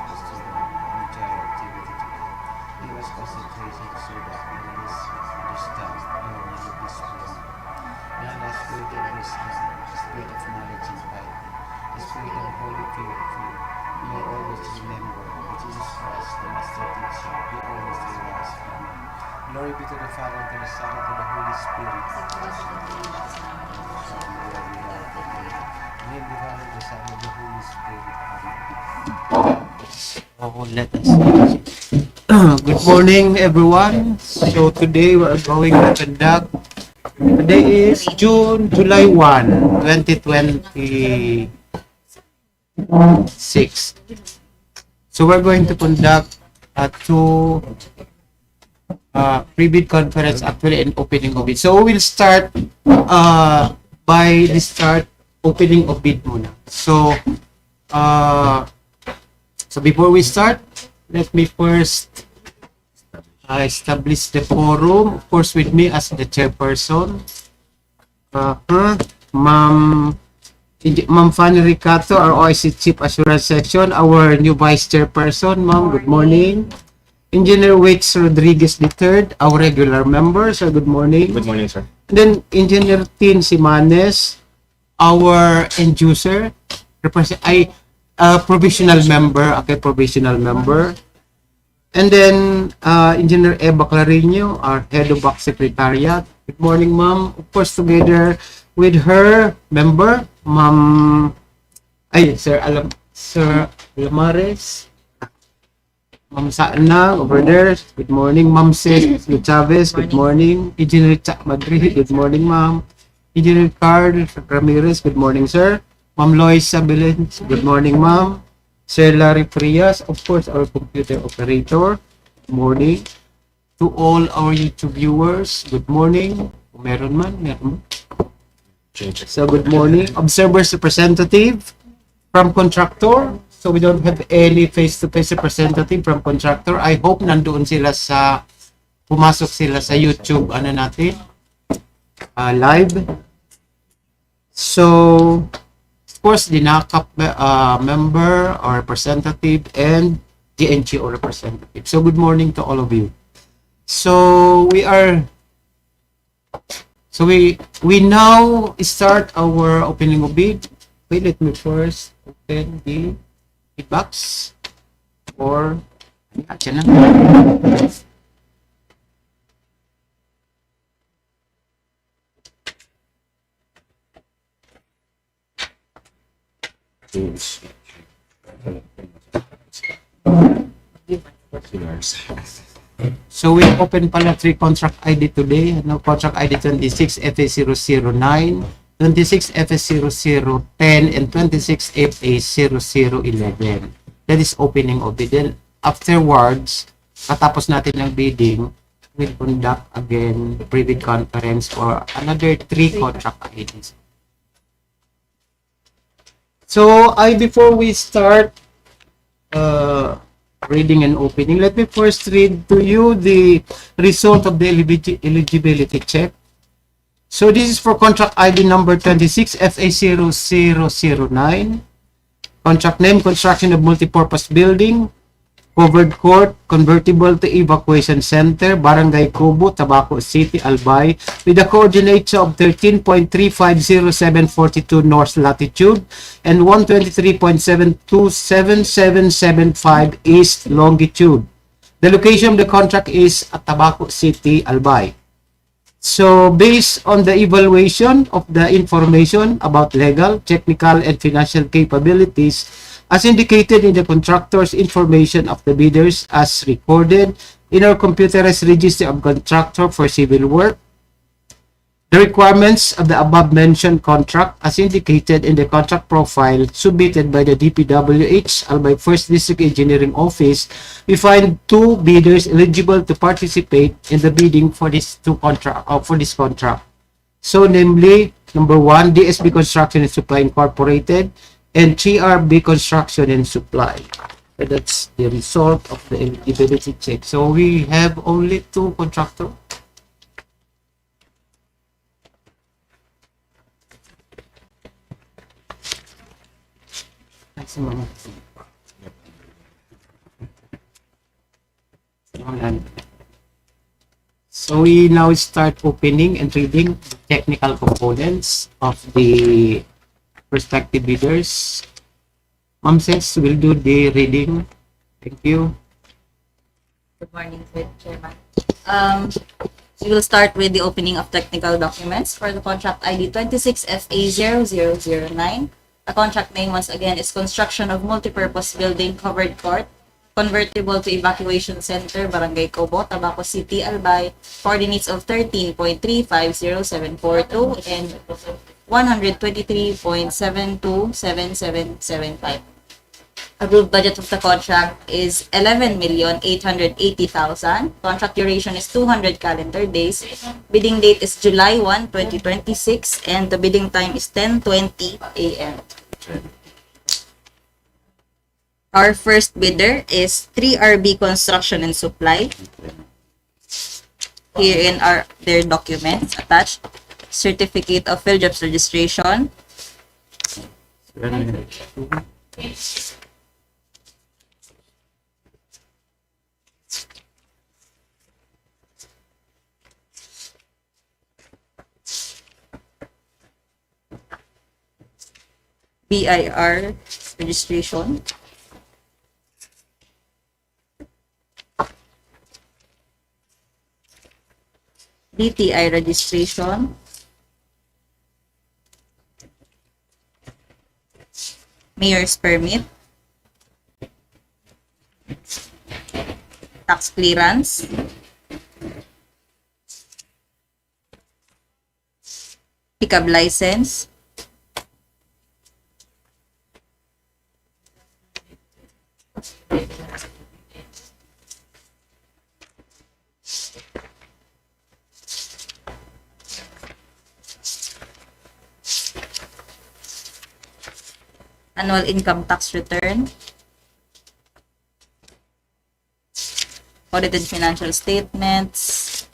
focused to the entire activity today. He was concentrating so that he is understand the need of this room. Not as spirit of wisdom, the spirit of knowledge and piety, the spirit of holy fear of you. May always remember that Jesus Christ, the Master Teacher, he always relies upon. Glory be to the Father, and to the Son, and to the Holy Spirit. Name the Father, the Son, and the Holy Spirit. Oh, let us. Good morning, everyone. So today we are going to conduct. Today is July 1, 2026. So we're going to conduct two pre-bid conference, actually, and opening of bid. So we'll start by the start opening of bid muna. So before we start, let me first establish the forum. Of course, with me as the chairperson, Ma'am Fanny Ricato, our OIC Chief Assurance Section, our new Vice Chairperson. Ma'am, good morning. Engineer Waits Rodriguez III, our regular member. Sir, good morning. Good morning, sir. And then Engineer Tin Simanes, our end user, provisional member. Okay, provisional member. And then Engineer Eva Clarino, our head of back secretariat. Good morning, ma'am. Of course, together with her member, Sir Alamares, Ma'am Sana over there. Good morning, Ma'am Sis Chavez. Good morning, Engineer Chak Madrid. Good morning, ma'am. Engineer Carl Ramirez. Good morning, sir. Ma'am Lois Sabilin. Good morning, ma'am. Sir Larry Frias, of course, our computer operator. Good morning. To all our YouTube viewers, good morning. Meron man. So good morning. Observers representative from contractor. So we don't have any face-to-face representative from contractor. I hope nandoon sila pumasok sila sa YouTube, live. So, of course, the NACAP member or representative and the NGO representative. So good morning to all of you. So we now start our opening of bid. Wait, let me first open the box or So we open pala 3 contract ID today. Contract ID 26 FA009, 26 FA0010, and 26 FA0011. That is opening of bid. Then afterwards, katapos natin ng bidding, we'll conduct again pre-bid conference for another 3 contract IDs. So before we start reading and opening, let me first read to you the result of the eligibility check. So this is for contract ID number 26 FA0009. Contract name, construction of multipurpose building, covered court, convertible to Evacuation Center, Barangay Cobo, Tabaco City, Albay, with a coordinates of 13.350742 north latitude and 123.727775 east longitude. The location of the contract is at Tabaco City, Albay. So, based on the evaluation of the information about legal, technical, and financial capabilities, as indicated in the contractor's information of the bidders as recorded in our computerized register of contractor for civil work, the requirements of the above-mentioned contract as indicated in the contract profile submitted by the DPWH Albay 1st District Engineering Office, we find 2 bidders eligible to participate in the bidding for this contract. So, namely, number 1, DSB Construction and Supply Incorporated, and TRB Construction and Supply. So that's the result of the eligibility check. So we have only 2 contractors. Ayan. So we now start opening and reading technical components of the prospective bidders. Ma'am Sens will do the reading. Thank you. Good morning, Chairman. We will start with the opening of technical documents for the contract ID 26FA0009. The contract name, once again, is Construction of Multipurpose Building Covered Court, Convertible to Evacuation Center, Barangay Cobo, Tabaco City, Albay, coordinates of 13.3500742 and 123.727775. Approved budget of the contract is 11,880,000. Contract duration is 200 calendar days. Bidding date is July 1, 2026, and the bidding time is 10:20 a.m. Our first bidder is 3RB Construction and Supply. Herein are their documents attached. Certificate of Field Jobs Registration. BIR registration. DTI registration. Mayor's permit. Tax clearance. Pickup license. Annual income tax return. Audited financial statements.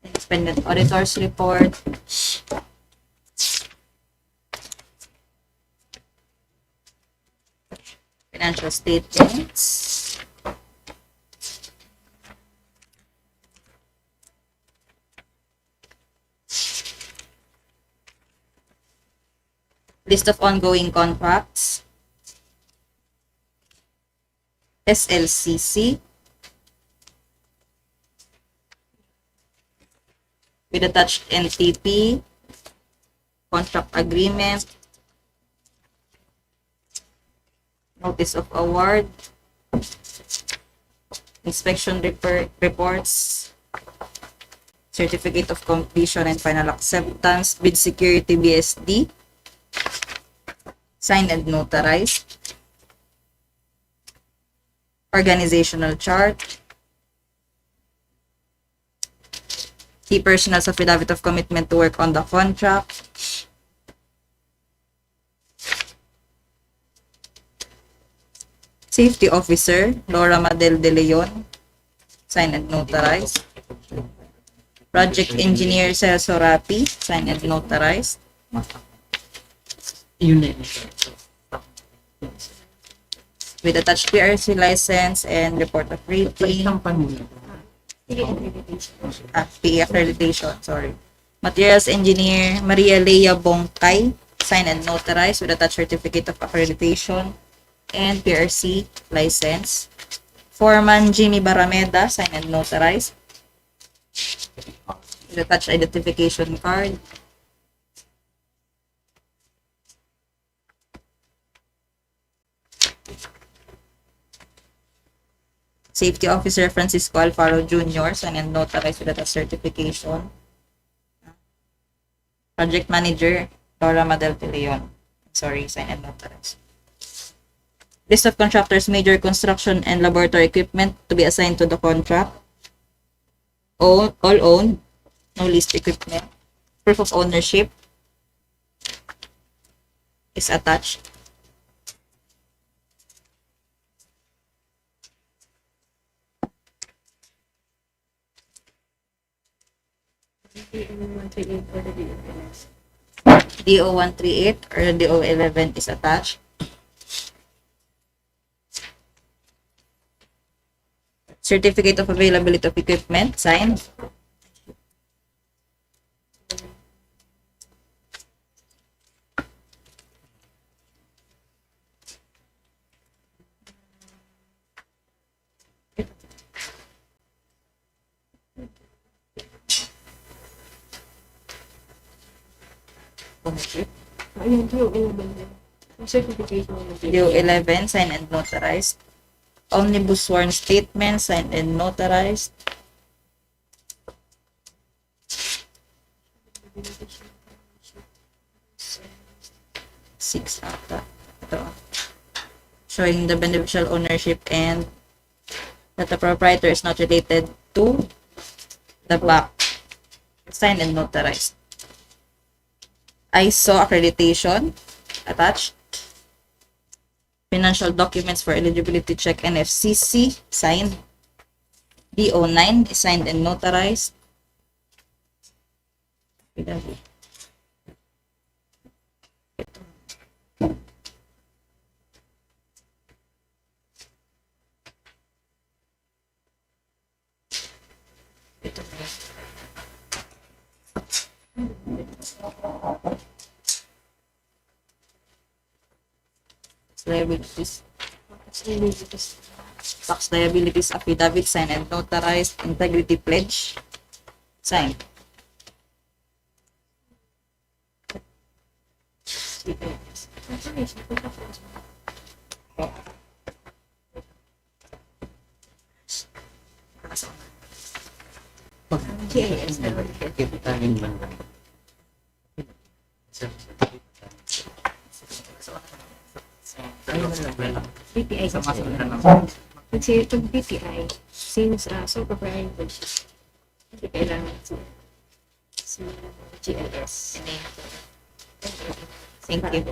Independent auditor's report. Financial statements. List of ongoing contracts. SLCC. With attached NTP. Contract agreement. Notice of award. Inspection reports. Certificate of completion and final acceptance. Bid security BSD. Signed and notarized. Organizational chart. Key personal's affidavit of commitment to work on the contract. Safety officer, Laura Madel de Leon. Signed and notarized. Project engineer, Celso Rapi. Signed and notarized. With attached PRC license and report of rating. PA accreditation, sorry. Materials engineer, Maria Leia Bongkay. Signed and notarized with attached certificate of accreditation and PRC license. Foreman Jimmy Barameda. Signed and notarized with attached identification card. Safety Officer Francisco Alfaro Jr. Signed and notarized with attached certification. Project Manager Laura Madel de Leon. Sorry, signed and notarized. List of contractors, major construction and laboratory equipment to be assigned to the contract. All owned. No leased equipment. Proof of ownership is attached. DO138 or the DO11. DO138 or DO11 is attached. Certificate of availability of equipment, signed. Ayun, DO11 din. Yung certification ng DO11, signed and notarized. Omnibus sworn statement, signed and notarized. Six ata. Ito. Showing the beneficial ownership and that the proprietor is not related to the back. Signed and notarized. ISO accreditation attached. Financial documents for eligibility check NFCC signed. DO9 is signed and notarized. Liabilities. Tax liabilities affidavit signed and notarized. Integrity pledge signed. BPI kasi. Kasi pag BPI, since sole proprietor siya, hindi kailangan si GLS. Thank you.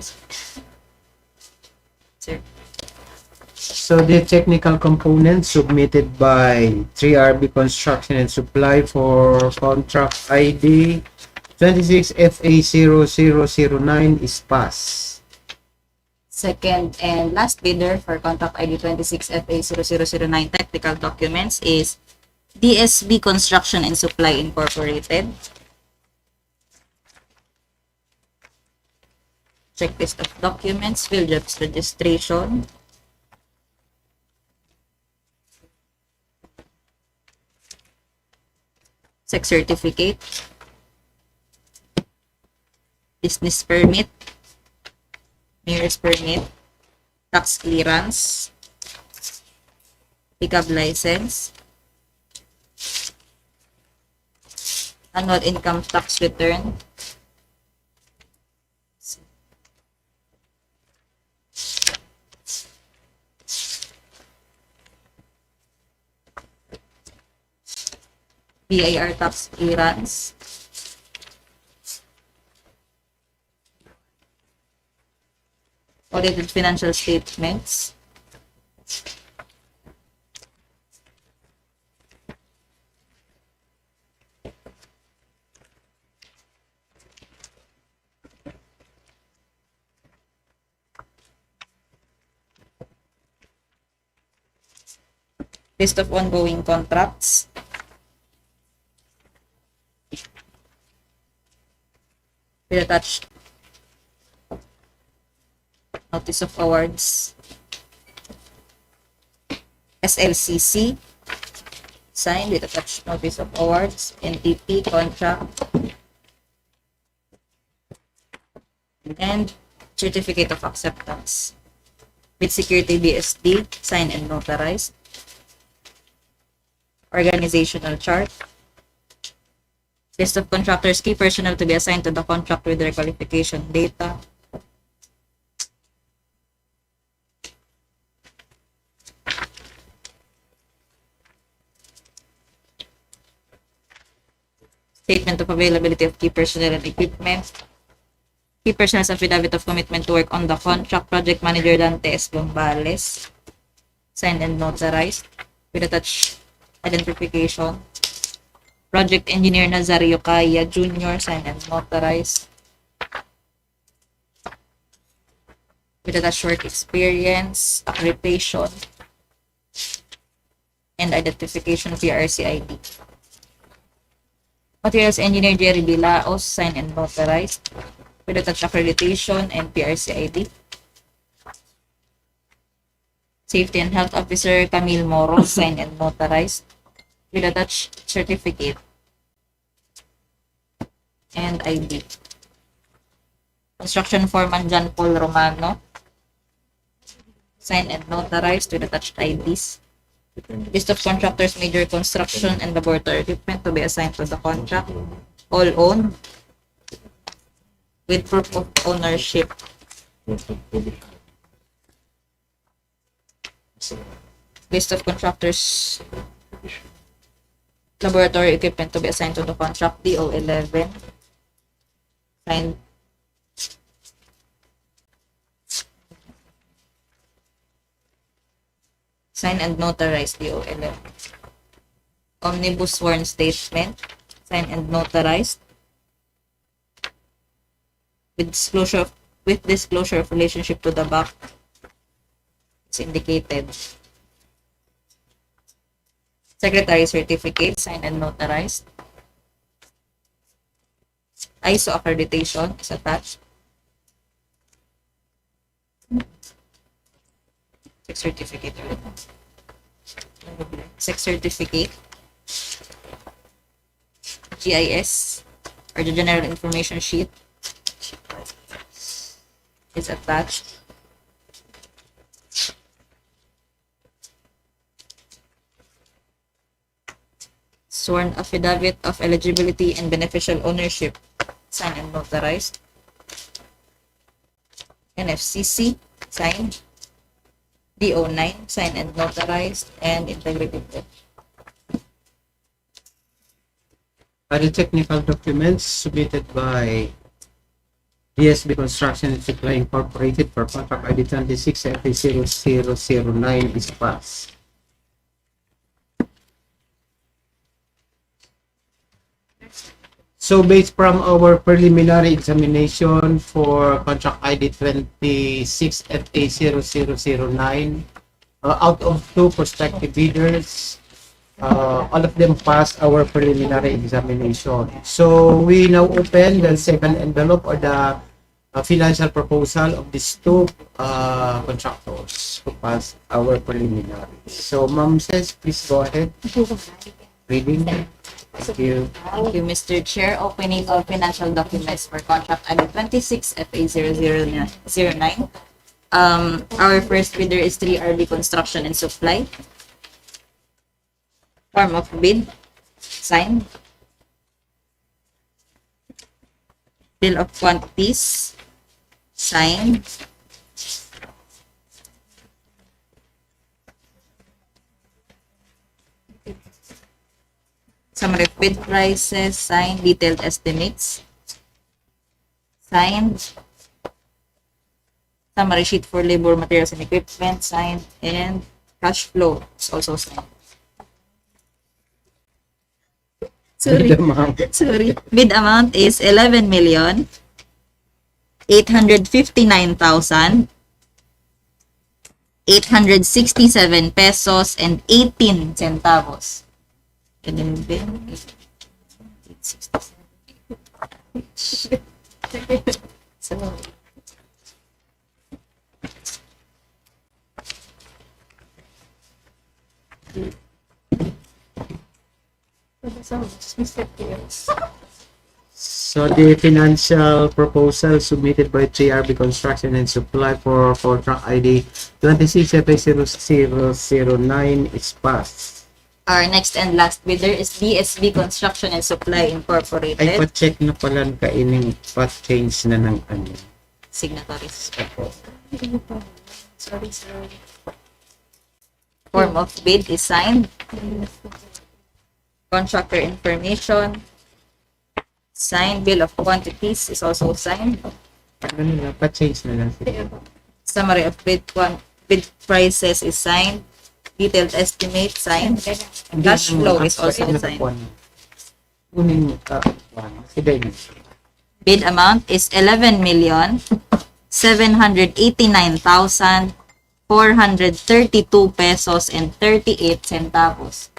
Sir. So the technical components submitted by 3RB Construction and Supply for contract ID 26FA0009 is passed. Second and last bidder for contract ID 26FA0009 technical documents is DSB Construction and Supply Incorporated. Checklist of documents, field jobs registration. Sex certificate. Business permit. Mayor's permit, tax clearance, pickup license, annual income tax return, BIR tax clearance, audited financial statements, list of ongoing contracts, with attached notice of awards, SLCC, signed with attached notice of awards, NTP contract, and certificate of acceptance. With security BSD, signed and notarized. Organizational chart. List of contractors, key personnel to be assigned to the contract with their qualification data. Statement of availability of key personnel and equipment. Key personnel's affidavit of commitment to work on the contract. Project Manager Dante S. Bombales. Signed and notarized with attached identification. Project Engineer Nazario Kaya Jr. signed and notarized. With a short experience, accreditation, and identification of PRC ID. Materials Engineer Jerry Bilaos signed and notarized. With attached accreditation and PRC ID. Safety and Health Officer Camille Moro signed and notarized. With attached certificate and ID. Construction Foreman John Paul Romano signed and notarized with attached IDs. List of contractors, major construction, and laboratory equipment to be assigned to the contract. All owned with proof of ownership. List of contractors, laboratory equipment to be assigned to the contract. DEO 11. Signed. Sign and notarized DEO 11. Omnibus sworn statement. Sign and notarized. With disclosure of relationship to the back. It's indicated. Secretary certificate. Signed and notarized. ISO accreditation is attached. Sex certificate. Sex certificate. GIS or the general information sheet is attached. Sworn affidavit of eligibility and beneficial ownership signed and notarized. NFCC signed. DEO 9 signed and notarized, and integrity test. Other technical documents submitted by DSB Construction and Supply Incorporated for contract ID 26 FA0009 is passed. So based from our preliminary examination for contract ID 26 FA0009, out of 2 prospective bidders, all of them passed our preliminary examination. So we now open the second envelope or the financial proposal of these 2 contractors who passed our preliminary. So Ma'am says, please go ahead. Reading. Thank you. Thank you, Mr. Chair. Opening of financial documents for contract ID 26 FA0009. Our first bidder is 3RB Construction and Supply. Form of bid, signed. Bill of quantities, signed. Summary of bid prices, signed. Detailed estimates, signed. Summary sheet for labor, materials, and equipment, signed. And cash flow is also signed. Sorry. Bid amount is 11,859,867 pesos and 18 centavos. And then bin 867. So So the financial proposal submitted by 3RB Construction and Supply for contract ID 26 FA0009 is passed. our next and last bidder is DSB Construction and Supply Incorporated. Ay, pa-check na pala kaining pa-change na ng ano. Signatories. Sorry. Form of bid is signed. Contractor information, signed. Bill of quantities is also signed. Ano nila, pa-change na lang sila. Summary of bid prices is signed. Detailed estimate, signed. Cash flow is also signed. Kunin sige. Bid amount is 11,789,432 pesos and 38 centavos.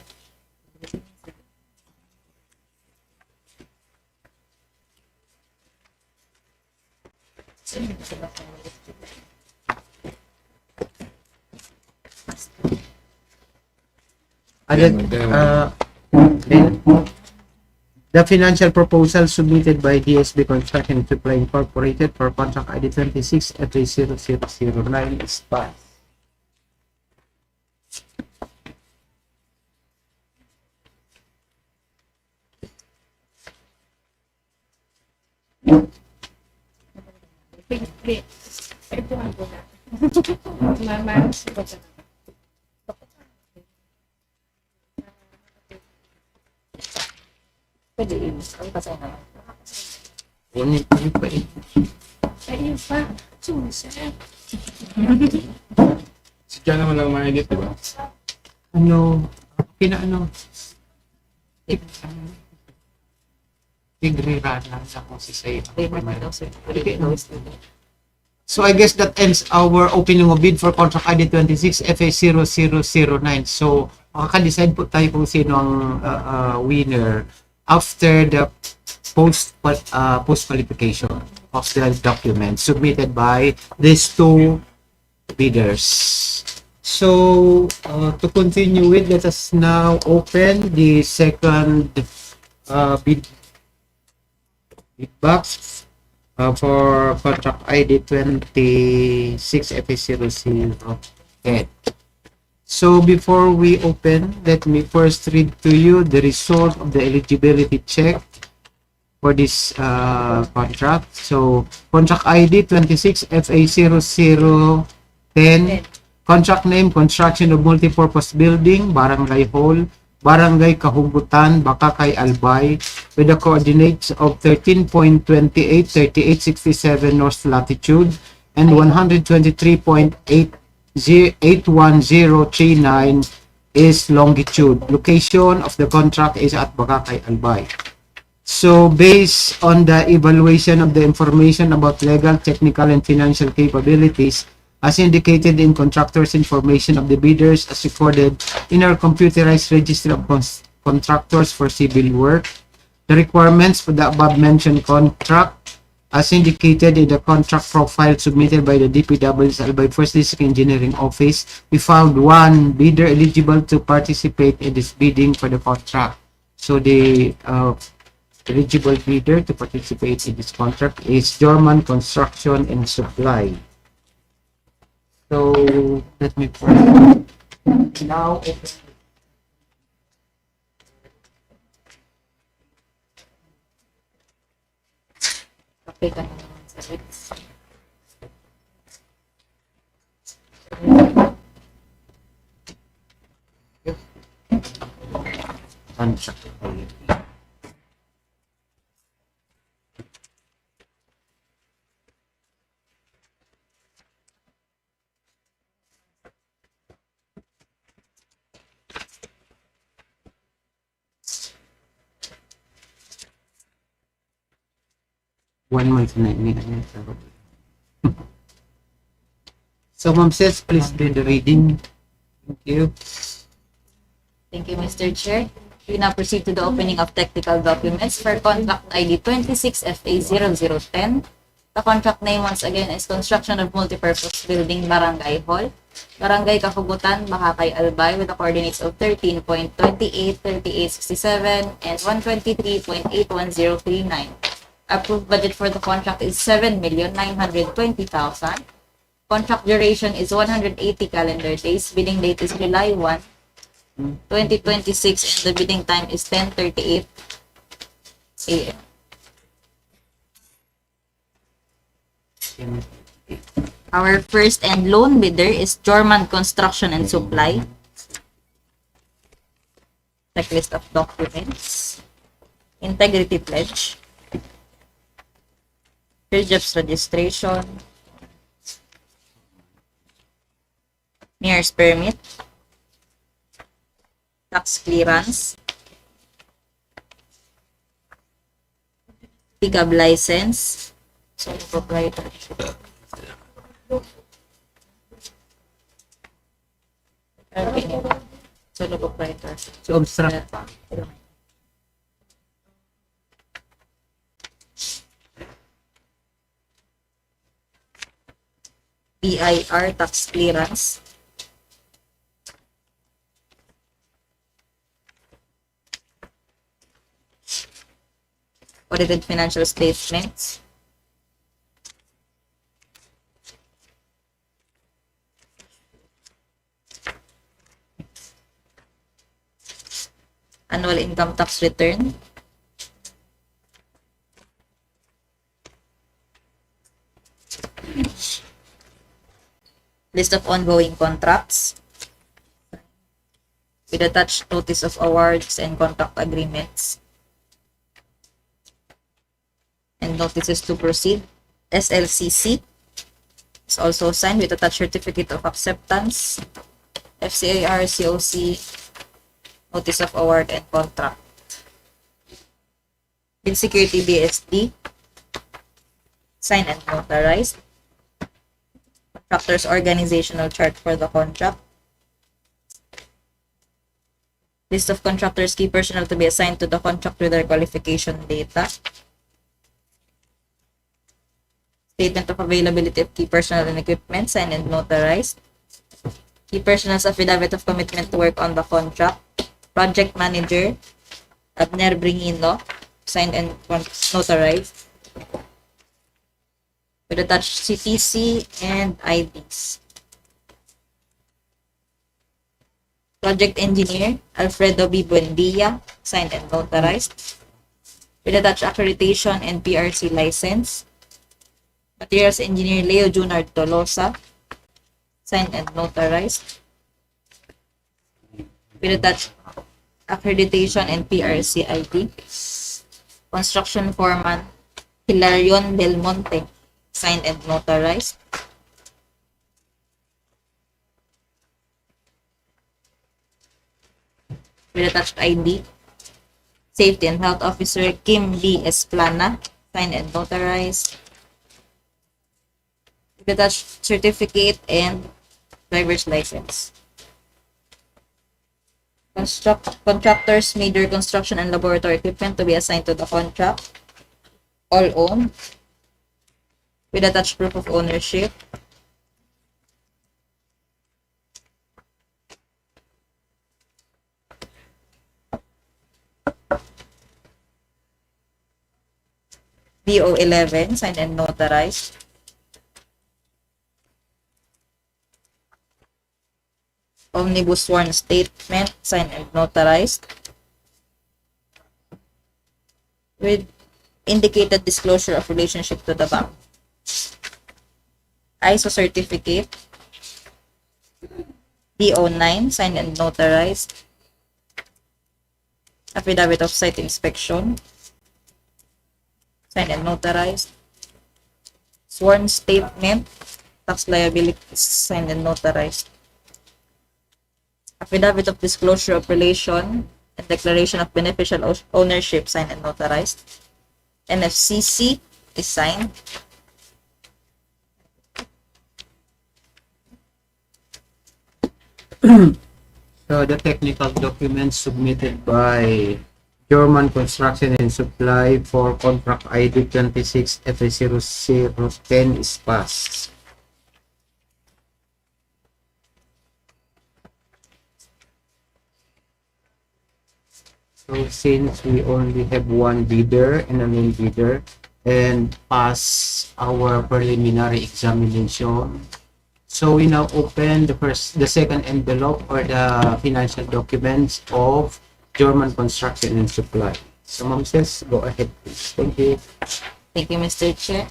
The financial proposal submitted by DSB Construction Supply Incorporated for contract ID 26 FA0009 is passed. Wait. Ito ang na. Mama, sagot na. Pwede yun. Ang pasay na. Kunin pa eh. Ayun pa. Susa. Si Jan naman lang ma-edit, di ba? Tigre-run lang sa kung si Say. Payment daw, sir. So I guess that ends our opening of bid for contract ID 26 FA0009. So makaka-decide po tayo kung sino ang winner after the post-qualification of the document submitted by these two bidders. So to continue with, let us now open the second bid box for contract ID 26 FA0010. So before we open, let me first read to you the result of the eligibility check for this contract. So contract ID 26 FA0010, contract name, construction of multipurpose building, Barangay Hall, Barangay Kahugutan, Bacacay, Albay, with the coordinates of 13.28, 3867 north latitude, and 123.81039 is longitude. Location of the contract is at Bacacay, Albay. So, based on the evaluation of the information about legal, technical, and financial capabilities, as indicated in contractor's information of the bidders as recorded in our computerized register of contractors for civil work, the requirements for the above-mentioned contract as indicated in the contract profile submitted by the DPWH Albay First District Engineering Office, we found one bidder eligible to participate in this bidding for the contract. So the eligible bidder to participate in this contract is German Construction and Supply. So let me now open. Okay ka naman sa Rex. Contract. One month na ini. So Ma'am Sis, please do the reading. Thank you. Thank you, Mr. Chair. We now proceed to the opening of technical documents for contract ID 26 FA0010. The contract name once again is Construction of Multipurpose Building, Barangay Hall, Barangay Kahugutan, Bacacay, Albay, with the coordinates of 13.28, 3867, and 123.81039. Approved budget for the contract is 7,920,000. Contract duration is 180 calendar days. Bidding date is July 1, 2026, and the bidding time is 10:38 a.m. Our first and lone bidder is German Construction and Supply. Checklist of documents. Integrity pledge. Jobs registration. Mayor's permit. Tax clearance. pickup license, sole proprietorship. Okay. Sole proprietorship. So, abstract. BIR, tax clearance. Audited financial statements. Annual income tax return. List of ongoing contracts with attached notice of awards and contract agreements and notices to proceed. SLCC is also signed with attached certificate of acceptance. FCAR, COC, notice of award and contract. Bid security BSD, signed and notarized. Contractor's organizational chart for the contract. List of contractors, key personnel to be assigned to the contract with their qualification data. Statement of availability of key personnel and equipment, signed and notarized. Key personnel's affidavit of commitment to work on the contract. Project manager, Abner Bringino, signed and notarized. With attached CTC and IDs. Project engineer, Alfredo B. Buendia, signed and notarized. With attached accreditation and PRC license. Materials engineer, Leo Junard Tolosa, signed and notarized. With attached accreditation and PRC ID. Construction foreman, Hilarion Del Monte, signed and notarized. With attached ID. Safety and Health Officer Kim B. Esplana, signed and notarized. With attached certificate and driver's license. Contractors, major construction and laboratory equipment to be assigned to the contract. All owned. With attached proof of ownership. DO 11, signed and notarized. Omnibus sworn statement, signed and notarized. With indicated disclosure of relationship to the bank. ISO certificate. DO9, signed and notarized. Affidavit of site inspection, signed and notarized. Sworn statement, tax liabilities, signed and notarized. Affidavit of disclosure of relation and declaration of beneficial ownership, signed and notarized. NFCC is signed. So the technical documents submitted by German Construction and Supply for contract ID 26 F0010 is passed. So since we only have one bidder and a main bidder and pass our preliminary examination, so we now open the second envelope or the financial documents of German Construction and Supply. So Ma'am Ses, go ahead please. Thank you. Thank you, Mr. Chair.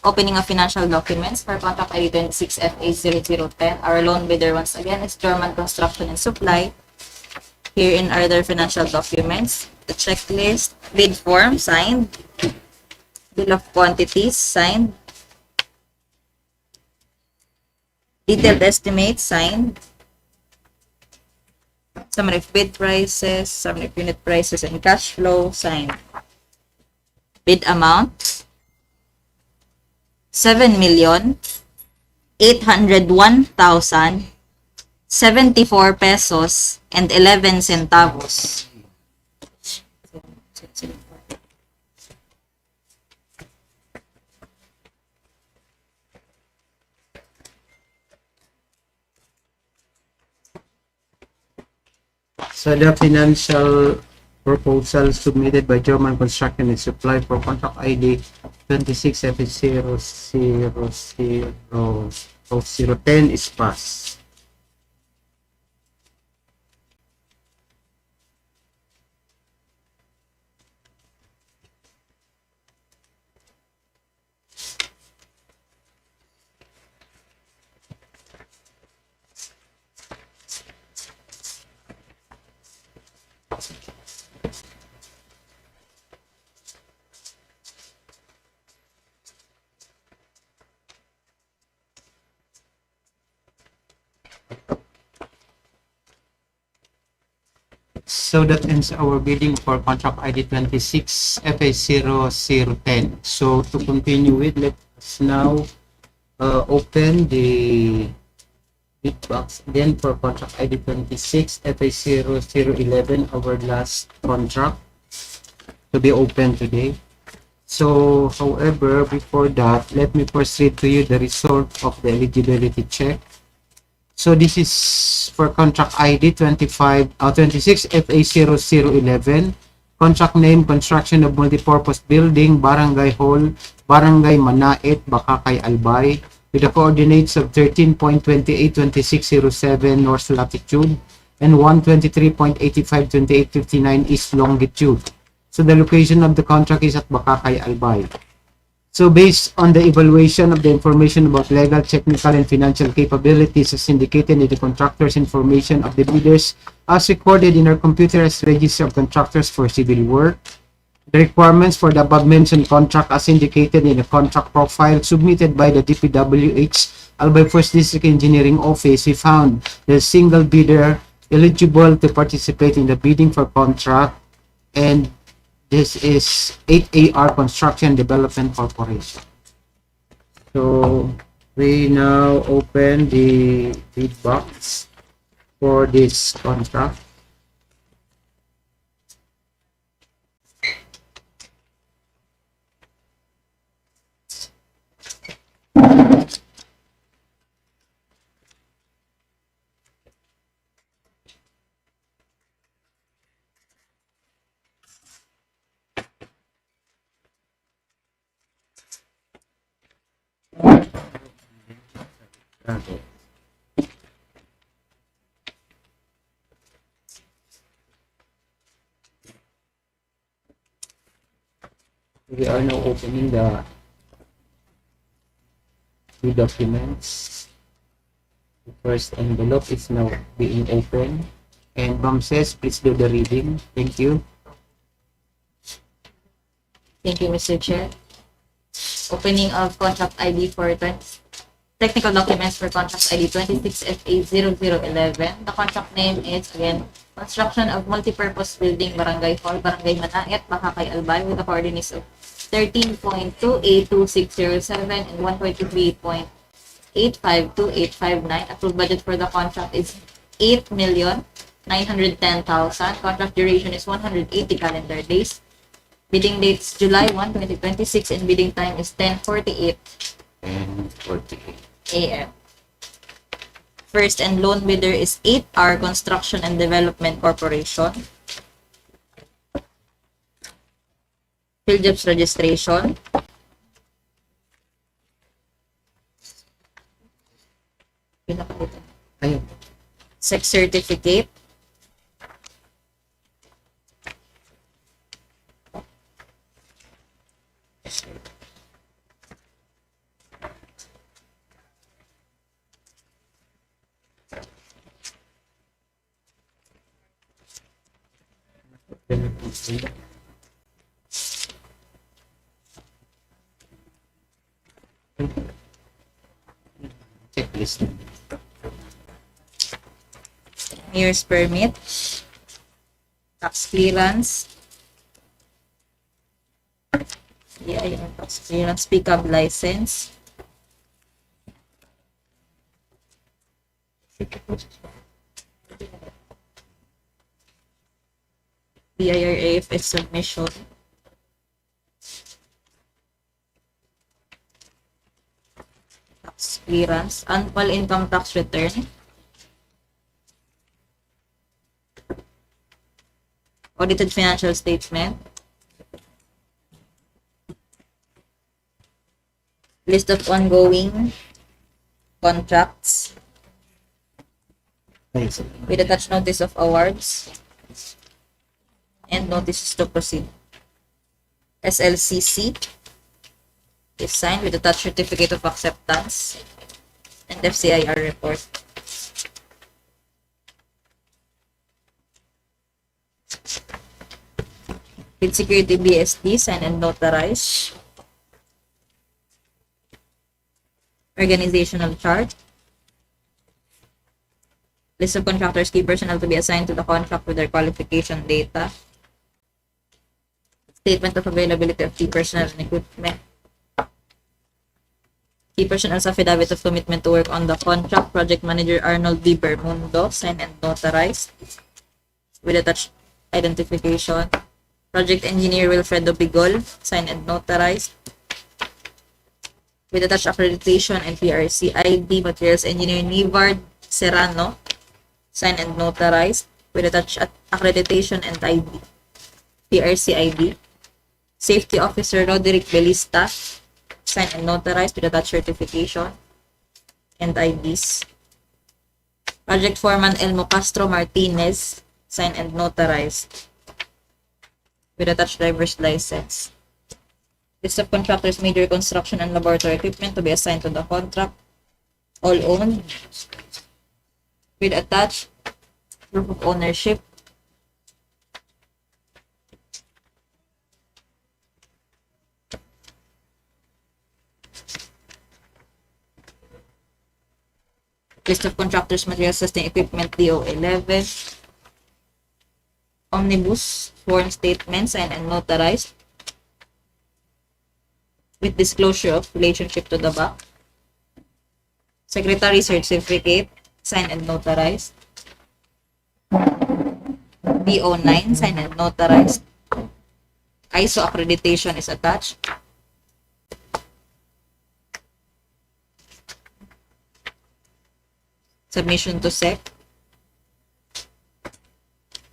Opening of financial documents for contract ID 26 FA0010. Our loan bidder once again is German Construction and Supply. Herein are their financial documents. The checklist, bid form, signed. Bill of quantities, signed. Detailed estimates, signed. Summary of bid prices, summary of unit prices, and cash flow, signed. Bid amount 7,801,074 pesos and 11 centavos. So the financial proposal submitted by German Construction and Supply for contract ID 26F0000010 is passed. So that ends our bidding for contract ID 26 FA0010. So to continue with, let's now open the bid box again for contract ID 26 FA0011, our last contract to be open today. So, however, before that, let me first read to you the result of the eligibility check. So this is for contract ID 26 FA0011. Contract name, construction of multipurpose building, Barangay Hall, Barangay Manait, Bacacay, Albay, with the coordinates of 13.282607 north latitude and 123.852859 east longitude. So the location of the contract is at Bacacay, Albay. So based on the evaluation of the information about legal, technical, and financial capabilities as indicated in the contractor's information of the bidders as recorded in our computerized register of contractors for civil work, the requirements for the above-mentioned contract as indicated in the contract profile submitted by the DPWH Albay First District Engineering Office, we found the single bidder eligible to participate in the bidding for contract, and this is 8AR Construction Development Corporation. So we now open the bid box for this contract. Okay. We are now opening the documents. The first envelope is now being opened. And Ma'am says, please do the reading. Thank you. Thank you, Mr. Chair. Opening of contract ID for technical documents for contract ID 26FA0011. The contract name is, again, construction of multipurpose building, Barangay Hall, Barangay Manait, Bacacay, Albay, with the coordinates of 13.282607 and 123.852859. Approved budget for the contract is 8,910,000. Contract duration is 180 calendar days. Bidding dates July 1, 2026, and bidding time is 10:48 And 48. a.m. First and loan bidder is 8R Construction and Development Corporation. Philjeps registration. Ayun. Sex certificate. Checklist. Mayor's permit. Tax clearance. EIR tax clearance, pickup license, BIRAFS submission, tax clearance, annual income tax return, audited financial statement, list of ongoing contracts Thanks. with attached notice of awards and notices to proceed. SLCC is signed with attached certificate of acceptance and FCIR report. With security BSD signed and notarized. Organizational chart. List of contractors, key personnel to be assigned to the contract with their qualification data. Statement of availability of key personnel and equipment. Key personnel's affidavit of commitment to work on the contract. Project Manager Arnold B. Bermundo, signed and notarized with attached identification. Project Engineer Wilfredo Bigol, signed and notarized with attached accreditation and PRC ID. Materials Engineer Nivard Serrano, signed and notarized with attached accreditation and ID. PRC ID. Safety Officer Roderick Belista, signed and notarized with attached certification and IDs. Project Foreman Elmo Castro Martinez, signed and notarized with attached driver's license. List of contractors, major construction and laboratory equipment to be assigned to the contract, all owned, with attached proof of ownership. List of contractors, materials, testing equipment, DEO 11. Omnibus sworn statement signed and notarized with disclosure of relationship to the back. Secretary certificate signed and notarized. DO 9 signed and notarized. ISO accreditation is attached. Submission to SEC.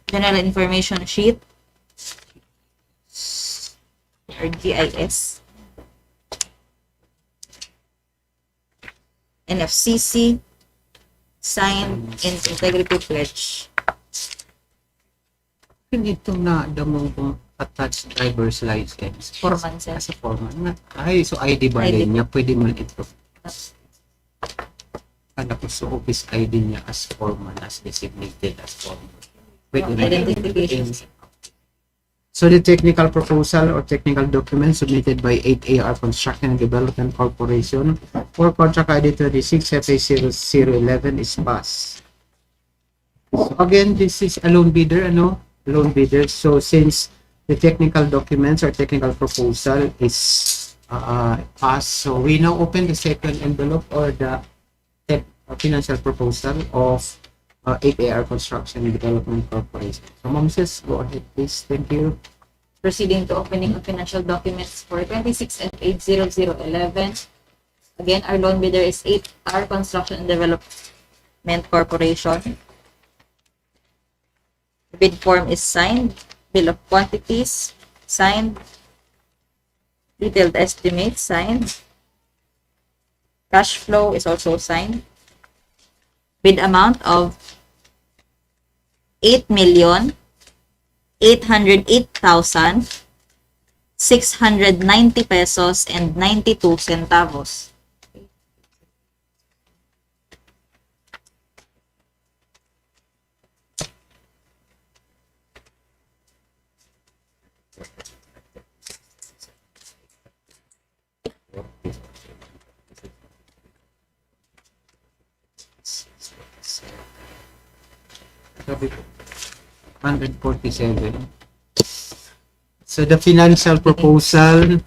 General information sheet or GIS. NFCC signed in integrity pledge. Ito na damo kung attached driver's license. Foreman, sir. As a foreman. Ay, so ID ba ID. niya? Pwede mo ito. Ano ko, so office ID niya as foreman, as designated as foreman. Pwede mo Identification. So the technical proposal or technical document submitted by 8AR Construction and Development Corporation for contract ID 26 FA0011 is passed. So again, this is a loan bidder, loan bidder. So since the technical documents or technical proposal is passed, so we now open the second envelope or the financial proposal of 8AR Construction and Development Corporation. So Ma'am Sis, go ahead please. Thank you. Proceeding to opening of financial documents for 26 and 80011. Again, our loan bidder is 8R Construction and Development Corporation. Bid form is signed. Bill of quantities signed. Detailed estimate signed. Cash flow is also signed. Bid amount of 8,808,690 pesos and 92 centavos. Sabi ko, 147. So the financial proposal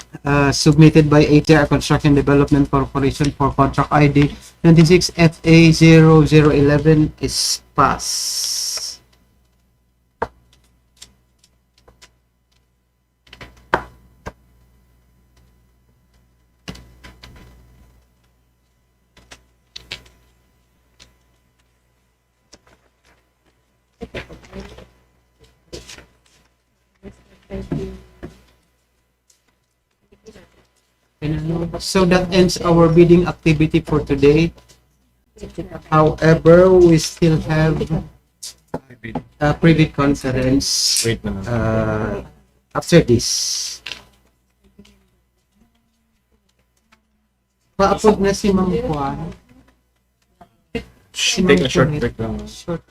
submitted by ATR Construction Development Corporation for contract ID 26FA0011 is passed. So that ends our bidding activity for today. However, we still have a private conference Wait na lang. after this. Pa-upload na si Ma'am Juan. Si Ma'am Take a short Juan. break lang. Short.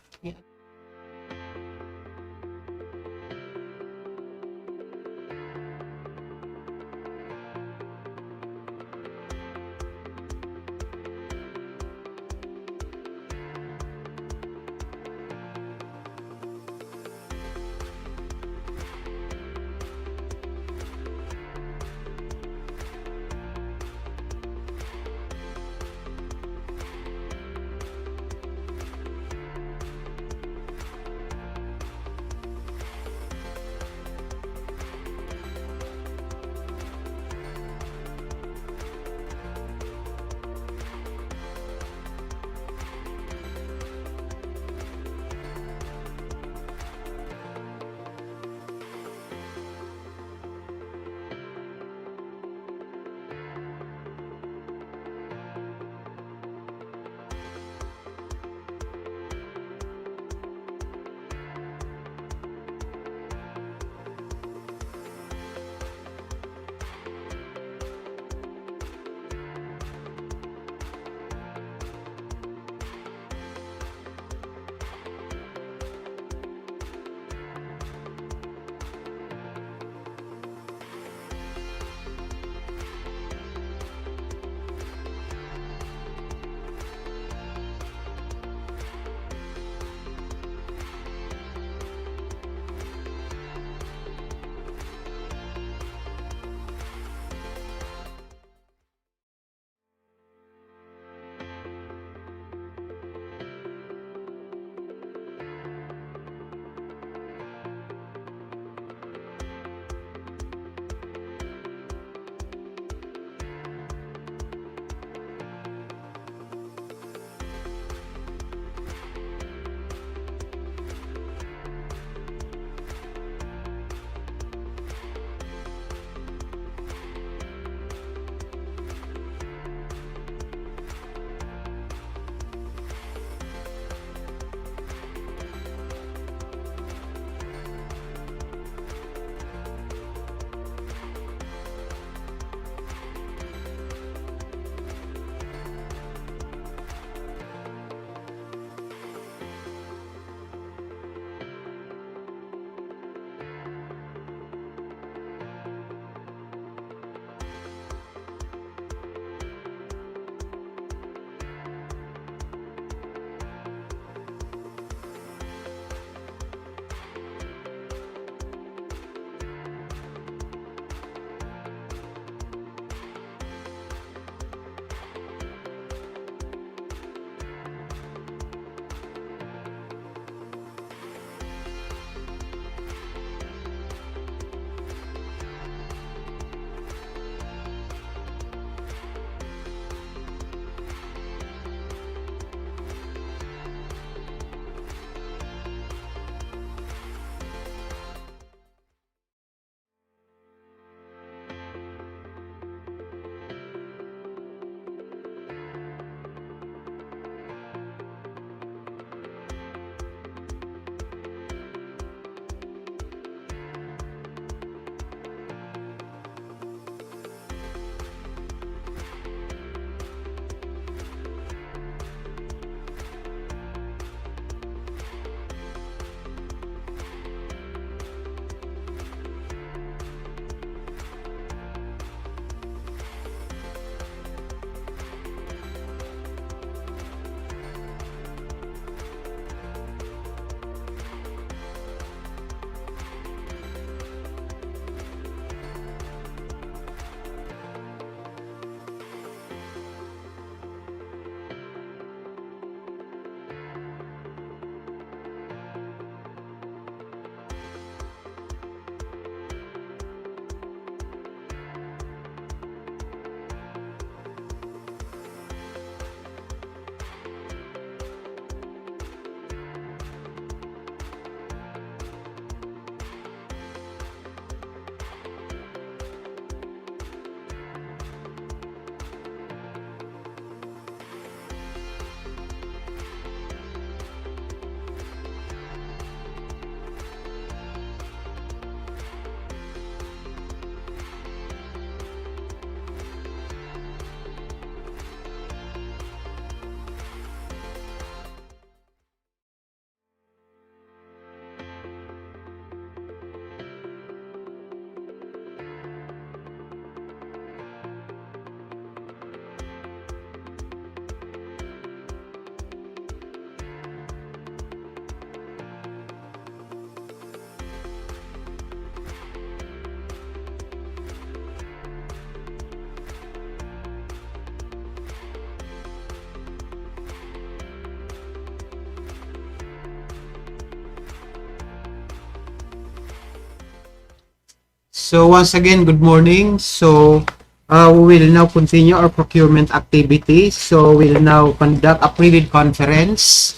So once again, good morning. So we will now continue our procurement activities. So we'll now conduct a pre-bid conference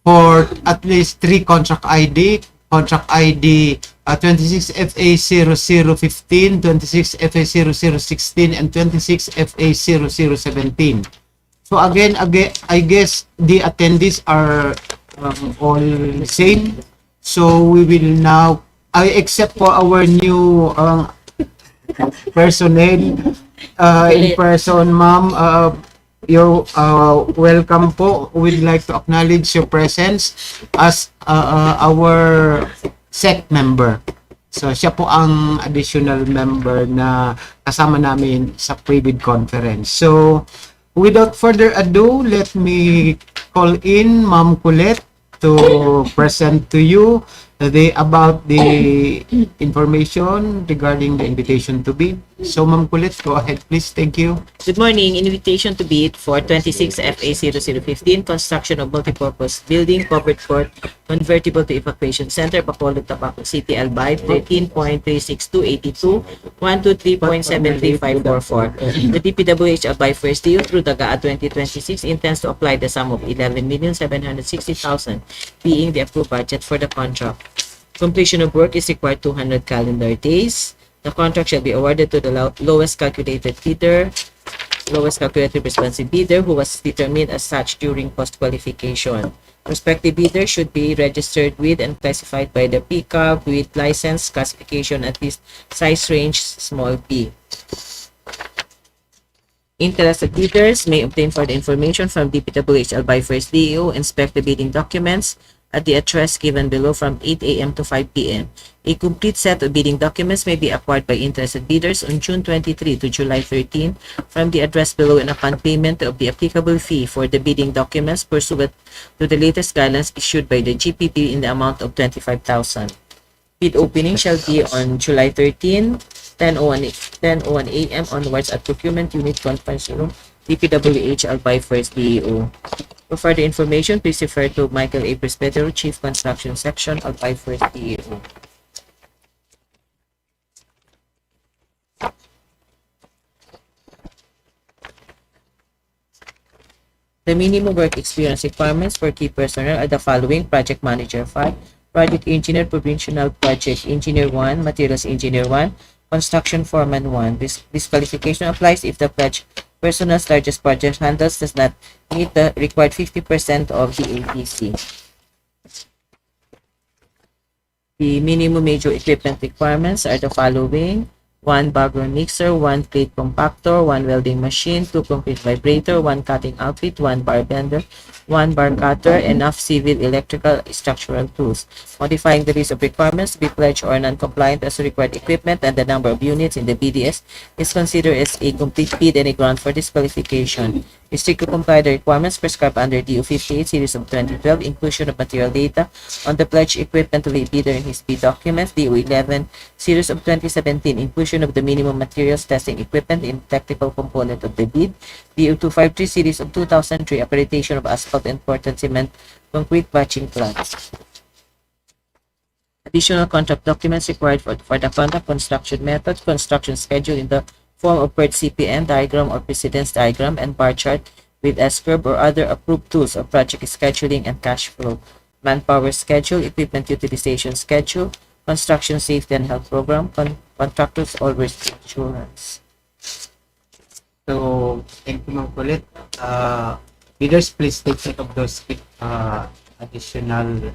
for at least 3 contract ID. Contract ID 26FA0015, 26FA0016, and 26FA0017. So again, I guess the attendees are all same. So we will now, except for our new personnel in person, ma'am, you're welcome po. We'd like to acknowledge your presence as our SEC member. So siya po ang additional member na kasama namin sa pre-bid conference. So without further ado, let me call in Ma'am Colette to present to you about the information regarding the invitation to bid. So Ma'am Colette, go ahead please. Thank you. Good morning. Invitation to bid for 26 FA0015 construction of multipurpose building, covered court, convertible to evacuation center, Bacolod, Tabaco City, Albay, 13.36282, 123.73544. The DPWH Albay first DEO through the GAA 2026 intends to apply the sum of 11,760,000 being the approved budget for the contract. Completion of work is required 200 calendar days. The contract shall be awarded to the lowest calculated responsive bidder who was determined as such during cost qualification. Prospective bidder should be registered with and classified by the PCAB with license classification at least size range small p. Interested bidders may obtain further information from DPWH Albay First DEO, inspect the bidding documents at the address given below from 8 a.m. to 5 p.m. A complete set of bidding documents may be acquired by interested bidders on June 23 to July 13 from the address below and upon payment of the applicable fee for the bidding documents pursuant to the latest guidelines issued by the GPP in the amount of 25,000. Bid opening shall be on July 13, 10:01 a.m. onwards at Procurement Unit Conference Room, DPWH Albay First DEO. For further information, please refer to Michael A. Presbytero, Chief Construction Section, Albay First DEO. The minimum work experience requirements for key personnel are the following: Project Manager 5, Project Engineer Provincial Project Engineer 1, Materials Engineer 1, Construction Foreman 1. This qualification applies if the pledged personal's largest project handles does not meet the required 50% of the ATC. The minimum major equipment requirements are the following: 1 background mixer, 1 plate compactor, 1 welding machine, 2 concrete vibrator, 1 cutting outfit, 1 bar bender, 1 bar cutter, enough civil, electrical, structural tools. Modifying the list of requirements to be pledged or non-compliant as to required equipment and the number of units in the BDS is considered as a complete bid and a ground for disqualification. We strictly comply the requirements prescribed under DO 58 series of 2012, inclusion of material data on the pledged equipment of a bidder in his bid documents, DO 11 series of 2017, inclusion of the minimum materials testing equipment in technical component of the bid, DO 253 series of 2003, accreditation of asphalt and Portland cement concrete batching plants. Additional contract documents required for the contract: construction method, construction schedule in the form of PERT CPN diagram or precedence diagram and bar chart with S-curve or other approved tools of project scheduling and cash flow, manpower schedule, equipment utilization schedule, construction safety and health program, contractors all risk insurance. So thank you Ma'am Colette. Bidders, please take note of those additional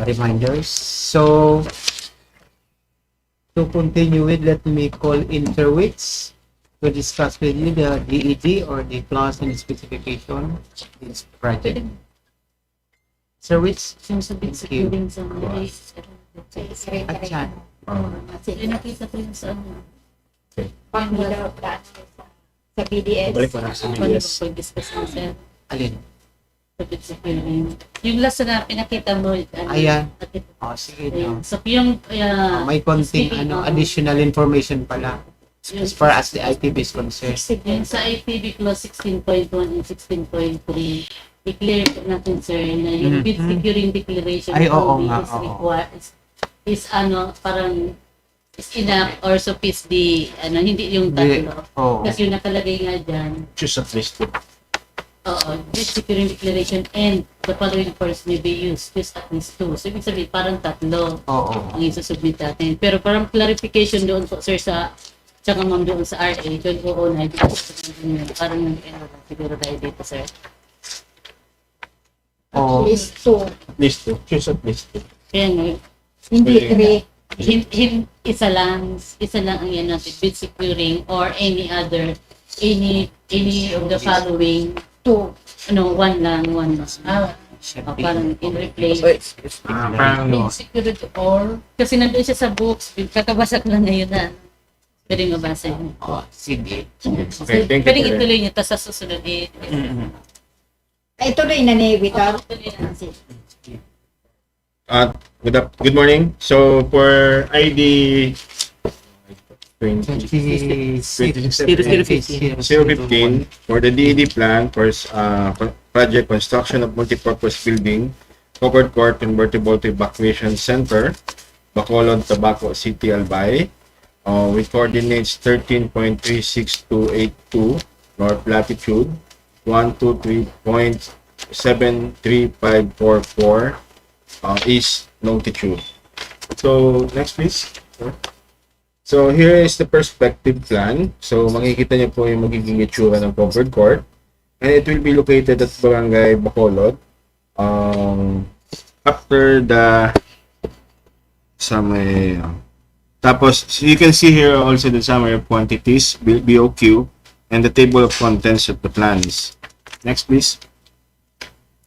reminders. So to continue with, let me call in Fairwits to discuss with you the DED or the class and specification of this project. Fairwits, Yung sabihin sa Thank you. building sa mga at yan. kasi nakita ko yung sa ano. Pag daw sa BDS. Balik pa na sa Ano BDS. pag-discuss mo sa Alin? project sa building. Yung last na pinakita mo. Ano, Ayan. nakita- Oh, sige Ayun. no. So yung May konting speaking of- additional information pala as far as the ITB is concerned. yung sa ITB clause 16.1 and 16.3, i-clear po natin sir na yung bid securing declaration Ay, oo only nga, is oo. required is ano parang is enough or suffice the, hindi yung tatlo. Oo. Kasi yung nakalagay nga dyan, Choose at least two. this securing declaration and the following forms may be used, just at least two. So, ibig sabihin, parang tatlo Oo. ang isusubmit natin. Pero parang clarification doon po, sir, tsaka ma'am doon sa RA, 1209, parang siguro tayo dito, sir. Oo. Least two. At least two. Choose at least two. Kaya nga, Hindi Okay. three. isa lang ang yan natin, bid securing or any of the following, Two. one lang. Parang in replace. Parang Bid secured or, kasi nandun siya sa books, kakabasa ko lang ngayon na. Pwede mabasa yun. Sige. Okay, thank you. Pwede for that. ituloy niyo, tapos sa susunod Ay, tuloy na ni Vitor. Good morning. So for ID 015 for the DED plan for project construction of multipurpose building, covered court convertible to evacuation center, Bacolod, Tabaco City, Albay, with coordinates 13.36282 north latitude, 123.73544 east longitude. So next please. So here is the perspective plan. So makikita niyo po yung magiging itsura ng covered court, and it will be located at Barangay Bacolod. After the tapos so you can see here also the summary of quantities, BOQ, and the table of contents of the plans. Next please.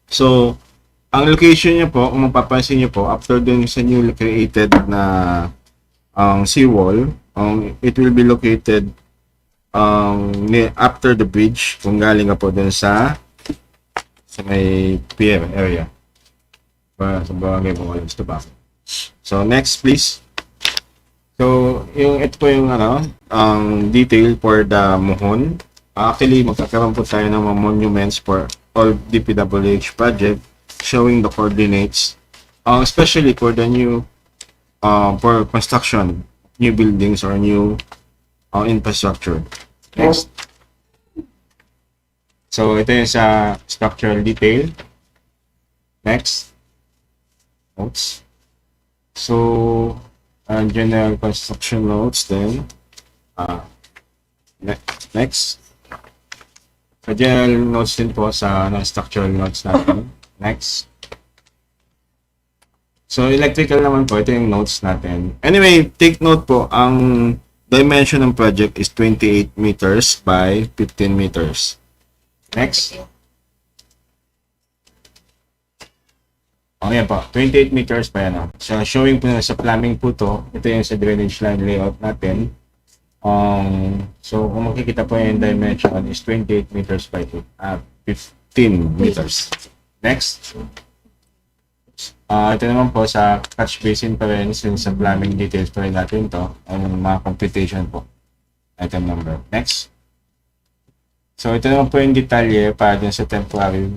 So ang location niya po, kung mapapansin niyo po, after dun sa newly created na seawall, it will be located after the bridge, kung galing ka po dun sa may PM area. Sa Barangay Bacolod, Tabaco. So next please. So ito po yung detail for the Mohon. Actually magkakaroon po tayo ng mga monuments for all DPWH project, showing the coordinates, especially for the new for construction, new buildings or new infrastructure. Next. So ito yung sa structural detail. Next. Notes. So general construction notes then. Next. So general notes din po sa structural notes natin. Next. So, electrical naman po. Ito yung notes natin. Anyway, take note po, ang dimension ng project is 28 meters by 15 meters. Next. Yan po. 28 meters pa yan. So, showing po na sa plumbing po to. Ito yung sa drainage line layout natin. So, kung makikita po yung dimension is 28 meters by 15 meters. Next. Ito naman po sa catch basin pa rin, since sa plumbing details pa rin natin to, ang mga computation po. Item number. Next. So ito naman po yung detalye para dun sa temporary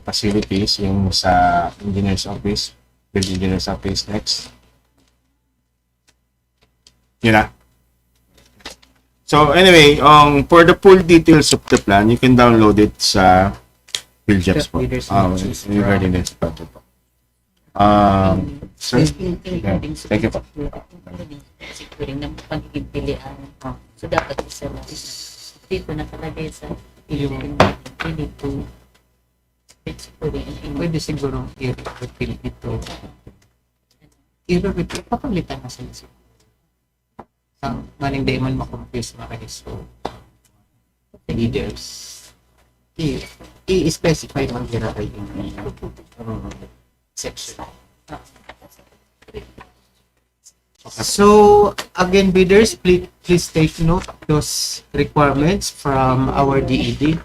facilities, yung sa engineer's office, building engineer's office. Next. Yun na. So anyway, for the full details of the plan, you can download it sa PhilJeps po. Regarding this project po. Sir? Thank you po. Securing ng pagiging pilihan. So, dapat isa lang. Dito nakalagay sa pili to bid securing. Pwede siguro i-repeal ito. I-repeal. Papalitan na sila. Maning day man makompuse na kayo. So, leaders. I-specify man gira kayo yung section. So, again, bidders, please take note of those requirements from our DED.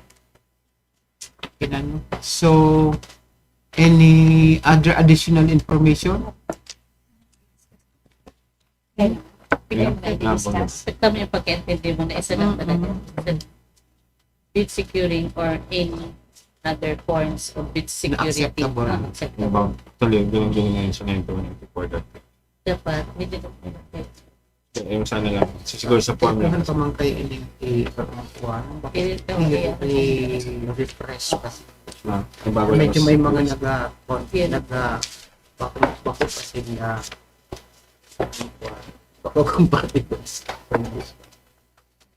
So, any other additional information? Tama yung pagka-intindi mo na isa lang talaga. Bid securing or any other forms of bid security. Acceptable. Acceptable. Tuloy, ganun na yung sa ngayon po for that. Dapat, medyo documented. Yung sana lang. Siguro sa form lang. Kung pa man kayo i-kuha, bakit i-refresh kasi. Bago Medyo may mga bako kasi na bako compatibles.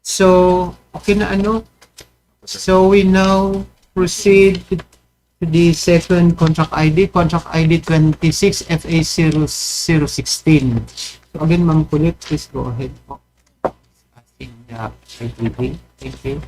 So, okay na ano? So, we now proceed to the second contract ID 26 FA0016. So, again, Ma'am Kulit, please go ahead po. In the ITV. Thank you.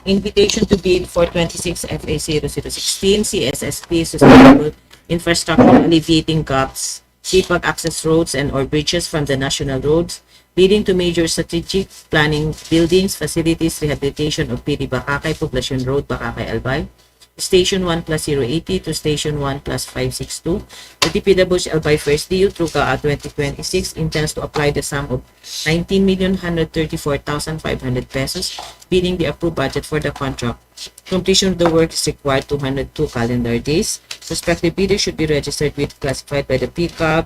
Invitation to bid for 26 FA 0016 CSSP Sustainable Infrastructure Alleviating Gaps, SIPAG access roads and or bridges from the national roads, leading to major strategic planning buildings, facilities, rehabilitation of Pili-Bacacay, Poblacion Road, Bacacay, Albay, Station 1 plus 080 to Station 1 plus 562. The DPWH Albay First DEO through CAA 2026 intends to apply the sum of 19,134,500 pesos, being the approved budget for the contract. Completion of the work is required 202 calendar days. Prospective bidders should be registered with classified by the PCAB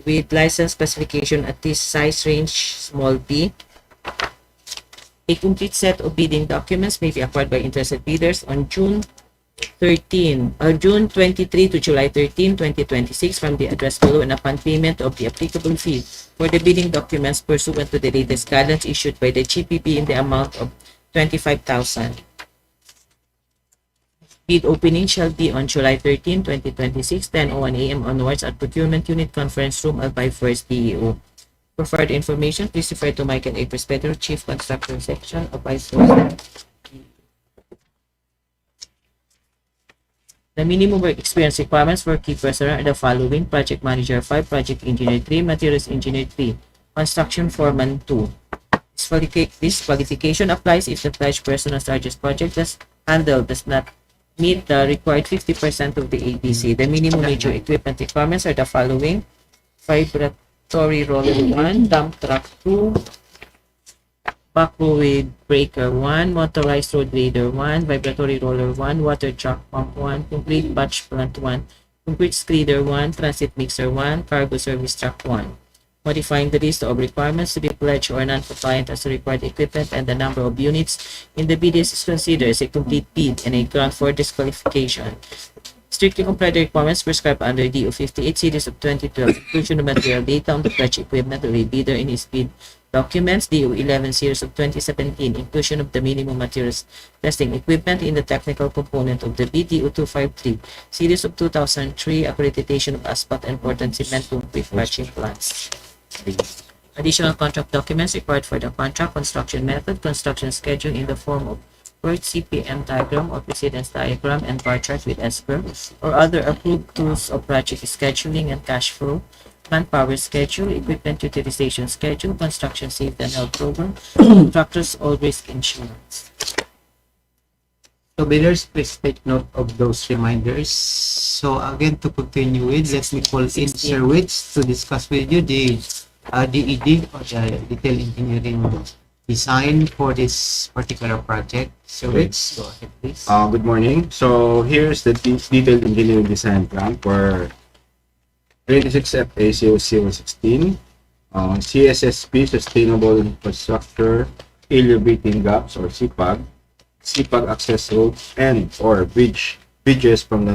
with license classification at this size range small b. A complete set of bidding documents may be acquired by interested bidders on June 23 to July 13, 2026 from the address below and upon payment of the applicable fee for the bidding documents pursuant to the latest guidelines issued by the GPP in the amount of 25,000. Bid opening shall be on July 13, 2026, 10:01 a.m. onwards at Procurement Unit Conference Room Albay First DEO. For further information, please refer to Michael A. Presbyter, Chief Construction Section of Vice President. The minimum work experience requirements for key personnel are the following: Project Manager 5, Project Engineer 3, Materials Engineer 3, Construction Foreman 2. This qualification applies if the pledged person on Sarge's project does not meet the required 50% of the ABC. The minimum major equipment requirements are the following: vibratory roller 1, dump truck 2, backhoe with breaker 1, motorized road grader 1, vibratory roller 1, water truck pump 1, complete batch plant 1, concrete screeder 1, transit mixer 1, cargo service truck 1. Modifying the list of requirements to be pledged or non-compliant as to required equipment and the number of units in the bid is considered as a complete bid and a ground for disqualification. Strictly comply the requirements prescribed under DEO 58 series of 2012, inclusion of material data on the pledged equipment of a bidder in his bid documents, DEO 11 series of 2017, inclusion of the minimum materials testing equipment in the technical component of the bid, DEO 253 series of 2003, accreditation of asphalt and Portland cement concrete patching plants. Additional contract documents required for the contract: construction method, construction schedule in the form of Word CPM diagram or precedence diagram and bar chart with escrow or other approved tools of project scheduling and cash flow, manpower schedule, equipment utilization schedule, construction safety and health program, contractors all risk insurance. So bidders, please take note of those reminders. So again, to continue with, let me call in Sir Witz to discuss with you the DED or the detail engineering design for this particular project. So Witz, go ahead please. Good morning. So here's the detailed engineering design plan for 26 FA 0016, CSSP Sustainable Infrastructure Alleviating Gaps or SIPAG, SIPAG access roads and or bridges from the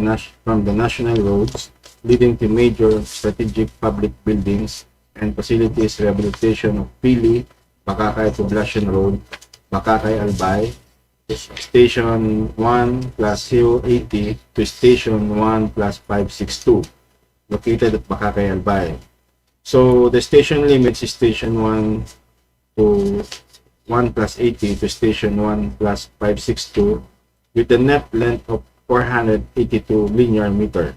national roads leading to major strategic public buildings and facilities, rehabilitation of Pili-Bacacay Poblacion Road, Bacacay Albay, Station 1 plus 080 to Station 1 plus 562, located at Bacacay Albay. So the station limits is Station 1 to 1 plus 80 to Station 1 plus 562 with a net length of 482 linear meter.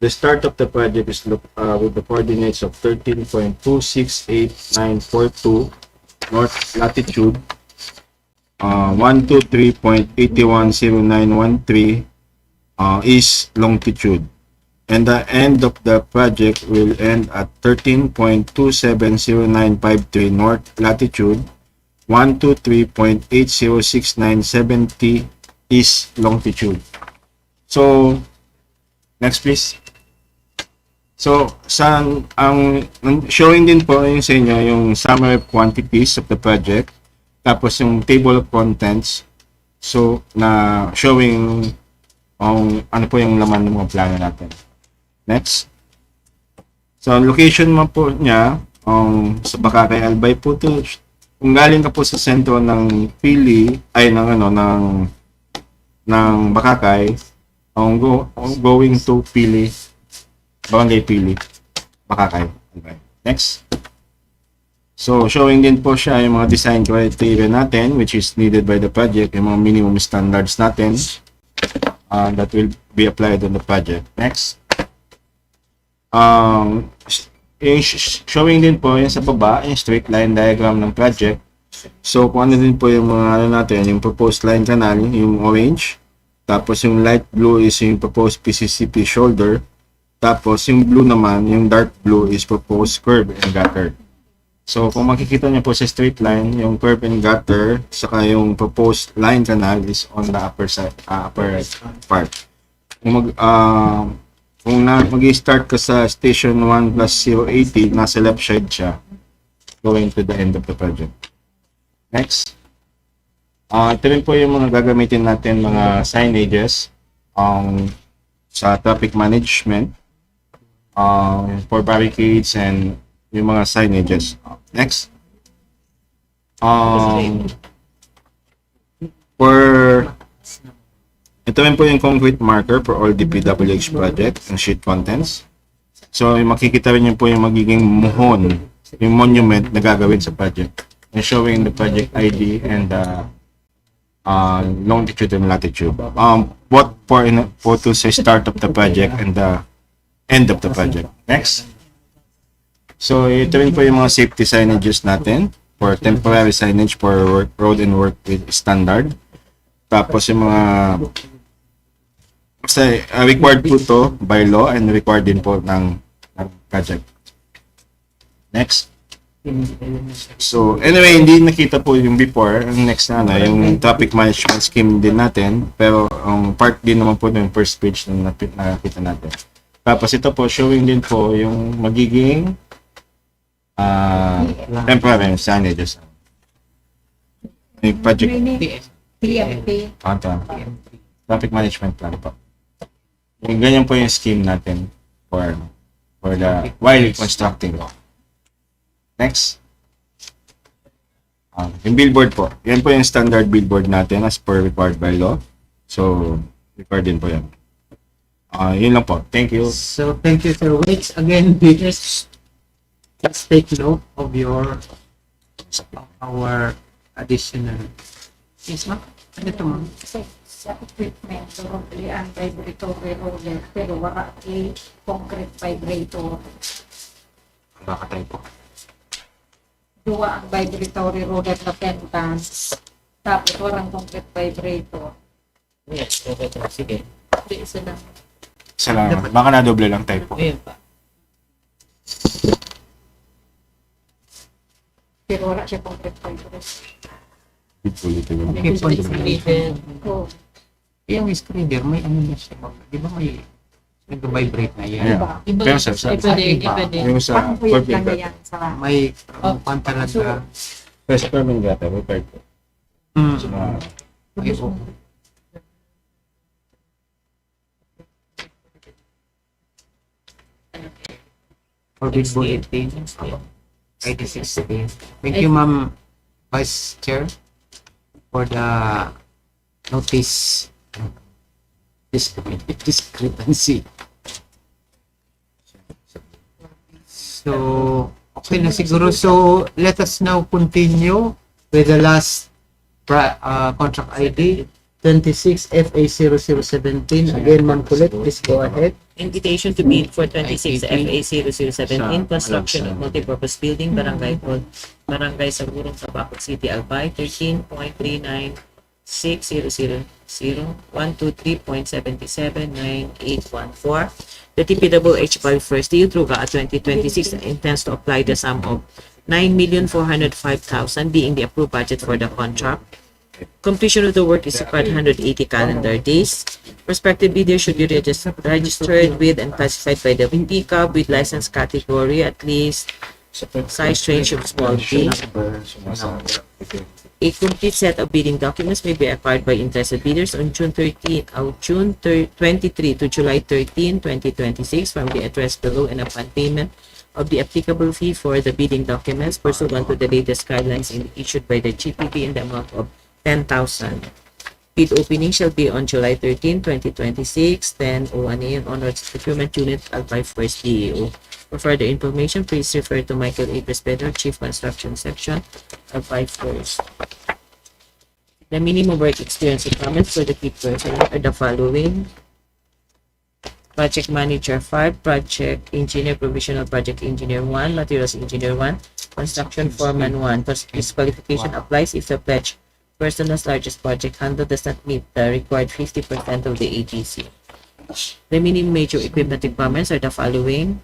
The start of the project is with the coordinates of 13.268942 north latitude, 123.810913 east longitude, and the end of the project will end at 13.270953 north latitude, 123.806970 east longitude. So next please. So, showing din po yung sa inyo yung summary of quantities of the project, tapos yung table of contents, so, na showing ano po yung laman ng mga plano natin. Next. So, ang location mo po niya, sa Bacacay Albay po to. Kung galing ka po sa sentro ng ng Bacacay, going to Barangay Pili, Bacacay. Okay. Next. So, showing din po siya yung mga design criteria natin which is needed by the project, yung mga minimum standards natin that will be applied on the project. Next. Showing din po yung sa baba, yung straight line diagram ng project. So, kung ano din po yung mga natin, yung proposed line canal, yung orange. Tapos yung light blue is yung proposed PCCP shoulder. Tapos yung blue naman, yung dark blue is proposed curb and gutter. So kung makikita niyo po sa straight line, yung curb and gutter, saka yung proposed line canal is on the upper side, upper part. Kung mag-start ka sa station 1 plus 080, nasa left side siya, going to the end of the project. Next. Ito rin po yung mga gagamitin natin, mga signages sa traffic management, for barricades and yung mga signages. Next. Ito rin po yung concrete marker for all DPWH project and sheet contents. So, makikita rin yun po yung magiging muhon, yung monument na gagawin sa project. And showing the project ID and the longitude and latitude. What for to say start of the project and the end of the project. Next. So, ito rin po yung mga safety signages natin for temporary signage for road and work with standard. Tapos yung mga required po to by law and required din po ng project. Next. So, anyway, hindi nakita po yung before. Ang next na yung traffic management scheme din natin. Pero, ang part din naman po yung first page na nakita natin. Tapos, ito po, showing din po yung magiging temporary signages. Yung project. TMP. Traffic management plan po. Yung ganyan po yung scheme natin for the while constructing. Next. Yung billboard po. Yan po yung standard billboard natin as per required by law. So, required din po yan. Yun lang po. Thank you. So, thank you, sir. Wait, again, let's take note of our additional. Yes, ma'am. Ano ito, ma'am? Kasi sa equipment, probably ang vibratory roller, pero wala concrete vibrator. Baka tayo po. Dua ang vibratory roller na pentans, tapos walang concrete vibrator. Yes, okay. Sige. Isa lang. Salamat. Baka na-doble lang tayo po. Ayun pa. Pero wala siya concrete vibrator. Okay, point of view. Oh, Yung screener, may ano na siya. Di ba may nag-vibrate na yan? Yeah. Pero sa yung sa parang puyat lang na corporate, yan sa May pan talaga. sa permanent gata, required po. So, Ay, oh. For Billboard 18, ID 16. Thank you, Ma'am Vice Chair, for the notice discrepancy. So, okay na siguro. So, let us now continue with the last contract ID, 26 FA0017. Again, Ma'am Colette, please go ahead. Invitation to bid for 26 FA0017 construction of multipurpose building, Barangay Sagurong, Tabaco City, Albay, 13.396000123.779814. The DPWH Albay First DEO at 2026 intends to apply the sum of 9,405,000 being the approved budget for the contract Completion of the work is required 180 calendar days. Prospective bidders should be registered with and classified by the PCAB with license category at least size range of small B. A complete set of bidding documents may be acquired by interested bidders on June 23 to July 13, 2026 from the address below and upon payment of the applicable fee for the bidding documents pursuant to the latest guidelines issued by the GPP in the amount of 10,000. Bid opening shall be on July 13, 2026, 10:01 a.m. onwards. Procurement Unit Albay 1st DEO. For further information, please refer to Michael A. Prespedo, Chief Construction Section, Albay 1st. The minimum work experience requirements for the key personnel are the following. Project Manager 5, Project Engineer, Provisional Project Engineer 1, Materials Engineer 1, Construction Foreman 1. This qualification applies if the pledge person's largest project handle does not meet the required 50% of the ATC. The minimum major equipment requirements are the following.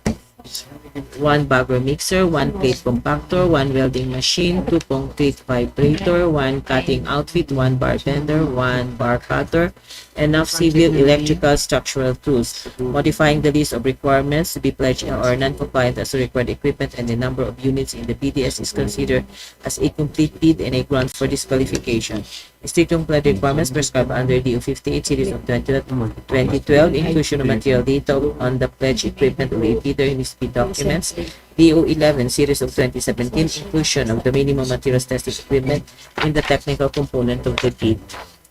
1 bagger mixer, 1 plate compactor, 1 welding machine, 2 concrete vibrator, 1 cutting outfit, 1 bar bender, 1 bar cutter, enough civil, electrical, structural tools. Modifying the list of requirements to be pledged or non-compliant as to required equipment and the number of units in the BDS is considered as a complete bid and a ground for disqualification. Strict compliant requirements prescribed under DEO 58 series of 2012, inclusion of material data on the pledged equipment of a bidder in his bid documents. DEO 11 series of 2017, inclusion of the minimum materials testing equipment in the technical component of the bid.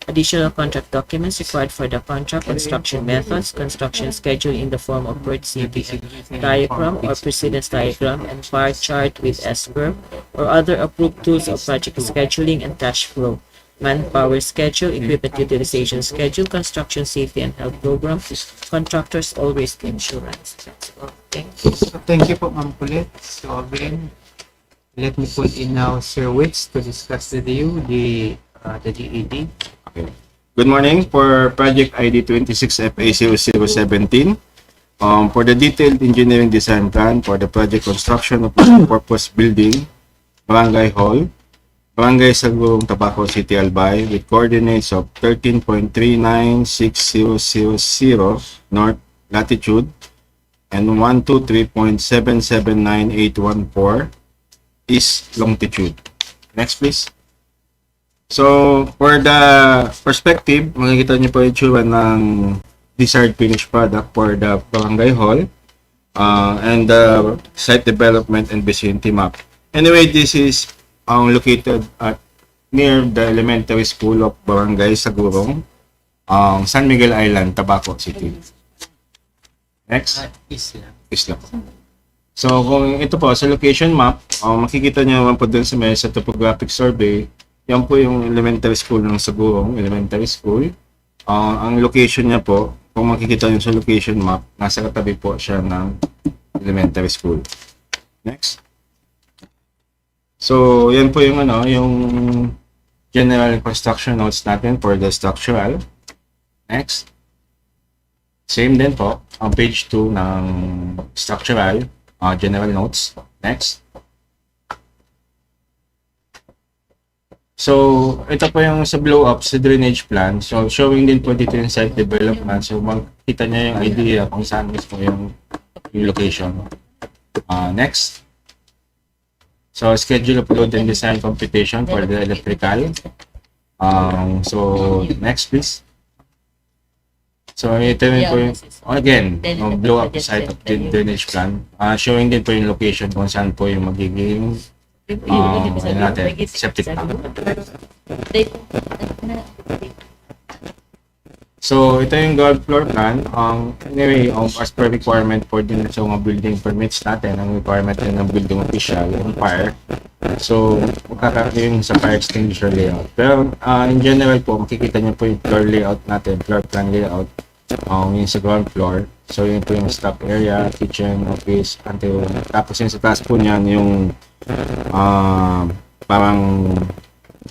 Additional contract documents required for the contract, construction methods, construction schedule in the form of PERT CPG diagram or precedence diagram and bar chart with S-curve or other approved tools of project scheduling and cash flow. Manpower schedule, equipment utilization schedule, construction safety and health program, contractors all risk insurance. That's all. Thank you. So thank you po, Ma'am Kulit. So again, let me put in now Sir Wits to discuss with you the DED. Okay. Good morning. For project ID 26FA0017, for the detailed engineering design plan for the project construction of purpose building, Barangay Hall, Barangay Sagurong, Tabaco City, Albay, with coordinates of 13.396000 north latitude and 123.779814 east longitude. Next, please. So, for the perspective, makikita niyo po yung tsura ng desired finished product for the Barangay Hall and the site development and vicinity map. Anyway, this is located at near the elementary school of Barangay Sagurong, San Miguel Island, Tabaco City. Next. Isla. So, kung ito po, sa location map, makikita niyo naman po dun sa may sa topographic survey, yan po yung elementary school ng Sagurong Elementary School. Ang location niya po, kung makikita niyo sa location map, nasa katabi po siya ng elementary school. Next. So, yan po yung yung general construction notes natin for the structural. Next. Same din po, ang page 2 ng structural general notes. Next. So, ito po yung sa blow-up, sa drainage plan. So, showing din po dito yung site development. So, makita niya yung idea kung saan mismo yung location. Next. So, schedule of load and design computation for the electrical. So, next please. So, ito rin po yung, again, yung blow-up site of the drainage plan. Showing din po yung location kung saan po yung magiging septic tank. So, ito yung ground floor plan. Anyway, as per requirement for din sa mga building permits natin, ang requirement din ng building official, yung fire. So, makakaroon sa fire extinguisher layout. Pero, in general po, makikita niyo po yung floor layout natin, floor plan layout, yung sa ground floor. So, yun po yung staff area, kitchen, office, until, tapos yung sa taas po niyan, yung parang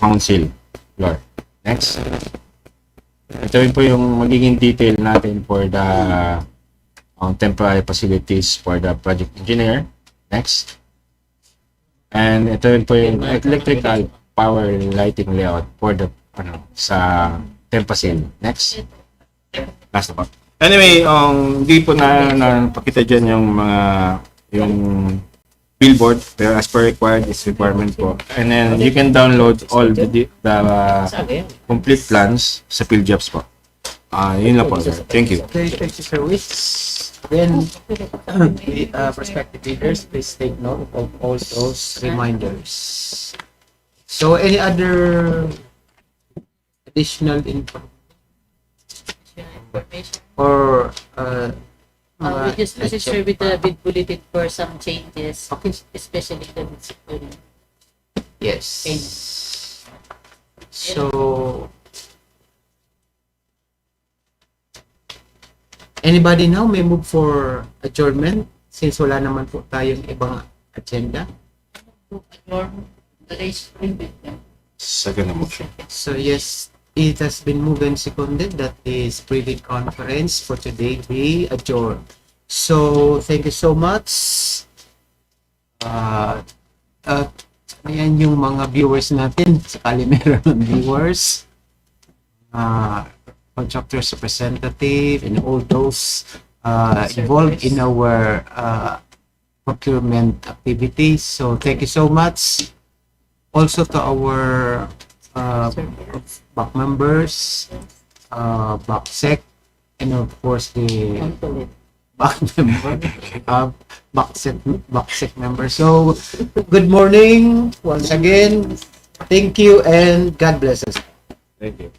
council floor. Next. Ito rin po yung magiging detail natin for the temporary facilities for the project engineer. Next. And ito rin po yung electrical power lighting layout for the sa 10%. Next. Last na po. Anyway, di po na pakita dyan yung mga yung billboard, pero as per required is requirement po. And then you can download all the complete plans sa PhilJobs po. Yun lang po, sir. Thank you. Okay, thank you, Sir Wiz. Then, prospective leaders, please take note of all those reminders. So, any other additional info Information. or We just share with the bid bulletin for some changes, okay? especially the municipal. Yes. So, anybody now may move for adjournment since wala naman po tayong ibang agenda. Second na motion. So yes, it has been moved and seconded that this private conference for today be adjourned. So thank you so much. Ayan yung mga viewers natin. Sakali meron ng viewers. Contractors representative and all those involved in our procurement activities. So thank you so much. Also to our back members, backsec, and of course the back member, backsec member. So good morning once again. Thank you and God bless us. Thank you.